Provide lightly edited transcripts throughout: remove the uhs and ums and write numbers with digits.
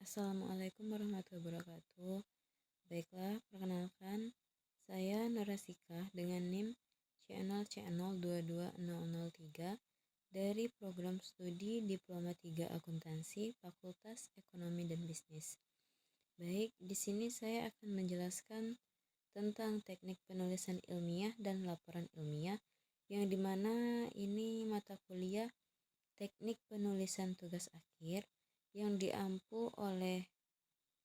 Assalamualaikum warahmatullahi wabarakatuh. Baiklah, perkenalkan, saya Norasika dengan NIM CNL 22003 dari program studi Diploma 3 Akuntansi Fakultas Ekonomi dan Bisnis. Baik, di sini saya akan menjelaskan tentang teknik penulisan ilmiah dan laporan ilmiah, yang dimana ini mata kuliah teknik penulisan tugas akhir yang diampu oleh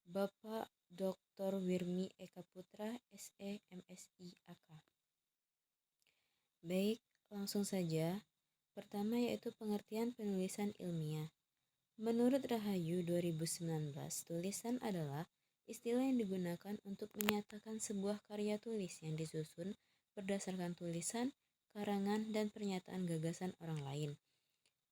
Bapak Dr. Wirmi Eka Putra, SE, MSI, AK. Baik, langsung saja. Pertama yaitu pengertian penulisan ilmiah. Menurut Rahayu 2019, tulisan adalah istilah yang digunakan untuk menyatakan sebuah karya tulis yang disusun berdasarkan tulisan, karangan, dan pernyataan gagasan orang lain.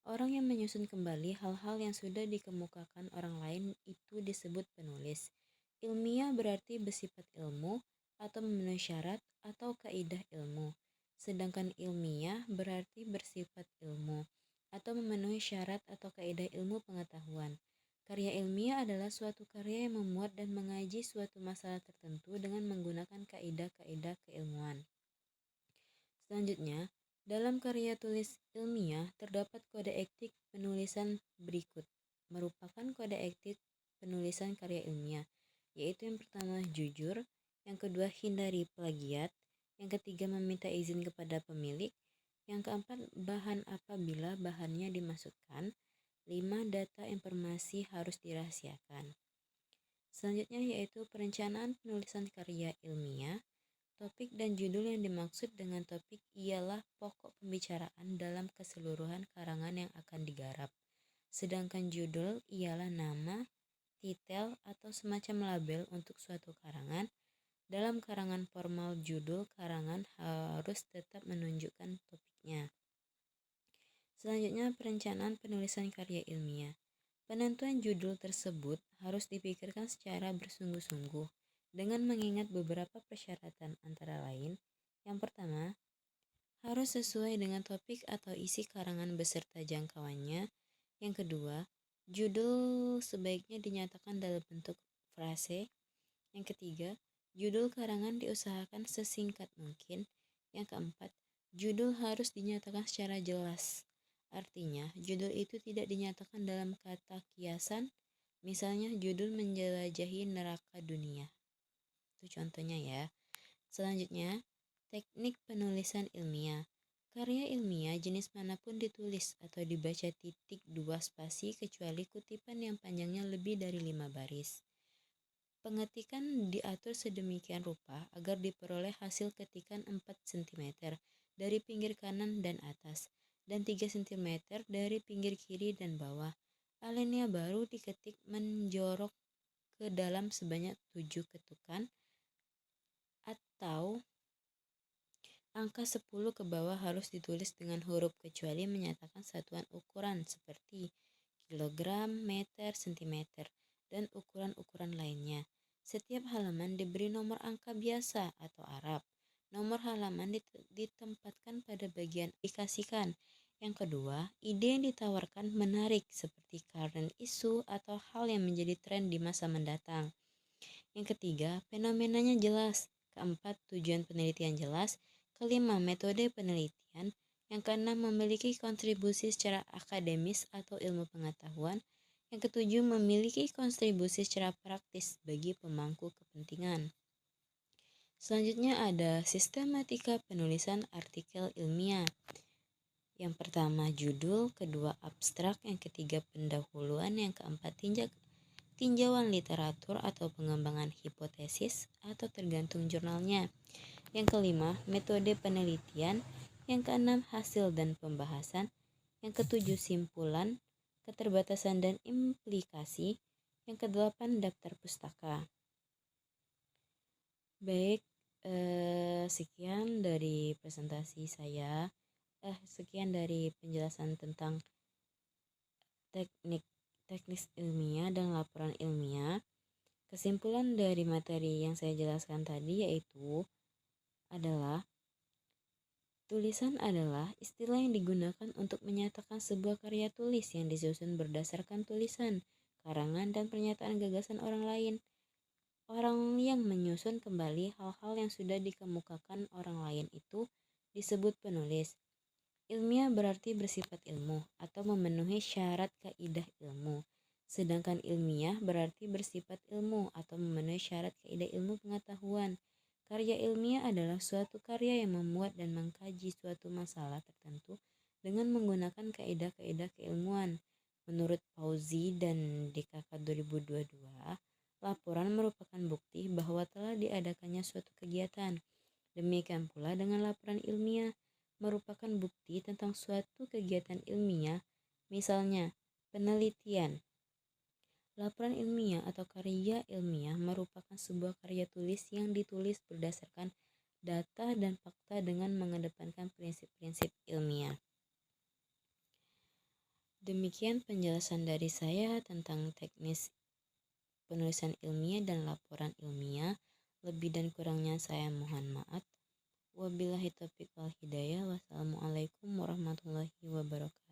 Orang yang menyusun kembali hal-hal yang sudah dikemukakan orang lain itu disebut penulis. Ilmiah berarti bersifat ilmu atau memenuhi syarat atau kaidah ilmu. Sedangkan ilmiah berarti bersifat ilmu atau memenuhi syarat atau kaidah ilmu pengetahuan. Karya ilmiah adalah suatu karya yang memuat dan mengaji suatu masalah tertentu dengan menggunakan kaidah-kaidah keilmuan. Selanjutnya, dalam karya tulis ilmiah terdapat kode etik penulisan berikut, merupakan kode etik penulisan karya ilmiah, yaitu yang pertama jujur, yang kedua hindari plagiat, yang ketiga meminta izin kepada pemilik, yang keempat bahan apabila bahannya dimasukkan, 5 data informasi harus dirahasiakan. Selanjutnya yaitu perencanaan penulisan karya ilmiah. Topik dan judul yang dimaksud dengan topik ialah pokok pembicaraan dalam keseluruhan karangan yang akan digarap. Sedangkan judul ialah nama, titel, atau semacam label untuk suatu karangan. Dalam karangan formal judul karangan harus tetap menunjukkan topiknya. Selanjutnya perencanaan penulisan karya ilmiah. Penentuan judul tersebut harus dipikirkan secara bersungguh-sungguh dengan mengingat beberapa persyaratan antara lain. Yang pertama, harus sesuai dengan topik atau isi karangan beserta jangkauannya. Yang kedua, judul sebaiknya dinyatakan dalam bentuk frase. Yang ketiga, judul karangan diusahakan sesingkat mungkin. Yang keempat, judul harus dinyatakan secara jelas. Artinya, judul itu tidak dinyatakan dalam kata kiasan, misalnya judul menjelajahi neraka dunia. Itu contohnya ya. Selanjutnya, teknik penulisan ilmiah. Karya ilmiah jenis manapun ditulis atau dibaca titik 2 spasi kecuali kutipan yang panjangnya lebih dari 5 baris. Pengetikan diatur sedemikian rupa agar diperoleh hasil ketikan 4 cm dari pinggir kanan dan atas dan 3 cm dari pinggir kiri dan bawah. Alinea baru diketik menjorok ke dalam sebanyak 7 ketukan atau angka 10 ke bawah harus ditulis dengan huruf kecuali menyatakan satuan ukuran seperti kilogram, meter, sentimeter, dan ukuran-ukuran lainnya. Setiap halaman diberi nomor angka biasa atau Arab. Nomor halaman ditempatkan pada bagian aplikasikan. Yang kedua, ide yang ditawarkan menarik seperti current issue atau hal yang menjadi tren di masa mendatang. Yang ketiga, fenomenanya jelas. Keempat, tujuan penelitian jelas. Kelima, metode penelitian. Yang keenam, memiliki kontribusi secara akademis atau ilmu pengetahuan. Yang ketujuh, memiliki kontribusi secara praktis bagi pemangku kepentingan. Selanjutnya ada sistematika penulisan artikel ilmiah. Yang pertama judul, kedua abstrak, yang ketiga pendahuluan, yang keempat tinjauan literatur atau pengembangan hipotesis atau tergantung jurnalnya. Yang kelima metode penelitian, yang keenam hasil dan pembahasan, yang ketujuh simpulan, keterbatasan dan implikasi, yang kedelapan daftar pustaka. Baik, sekian dari presentasi saya. Sekian dari penjelasan tentang teknis ilmiah dan laporan ilmiah. Kesimpulan dari materi yang saya jelaskan tadi yaitu adalah tulisan adalah istilah yang digunakan untuk menyatakan sebuah karya tulis yang disusun berdasarkan tulisan, karangan, dan pernyataan gagasan orang lain. Orang yang menyusun kembali hal-hal yang sudah dikemukakan orang lain itu disebut penulis. Ilmiah berarti bersifat ilmu atau memenuhi syarat kaidah ilmu. Sedangkan ilmiah berarti bersifat ilmu atau memenuhi syarat kaidah ilmu pengetahuan. Karya ilmiah adalah suatu karya yang memuat dan mengkaji suatu masalah tertentu dengan menggunakan kaidah-kaidah keilmuan. Menurut Fauzi dan DKK 2022, laporan merupakan bukti bahwa telah diadakannya suatu kegiatan. Demikian pula dengan laporan ilmiah, merupakan bukti tentang suatu kegiatan ilmiah, misalnya penelitian. Laporan ilmiah atau karya ilmiah merupakan sebuah karya tulis yang ditulis berdasarkan data dan fakta dengan mengedepankan prinsip-prinsip ilmiah. Demikian penjelasan dari saya tentang teknis penulisan ilmiah dan laporan ilmiah. Lebih dan kurangnya saya mohon maaf. Wabillahi taufiq wal hidayah. Wassalamualaikum warahmatullahi wabarakatuh.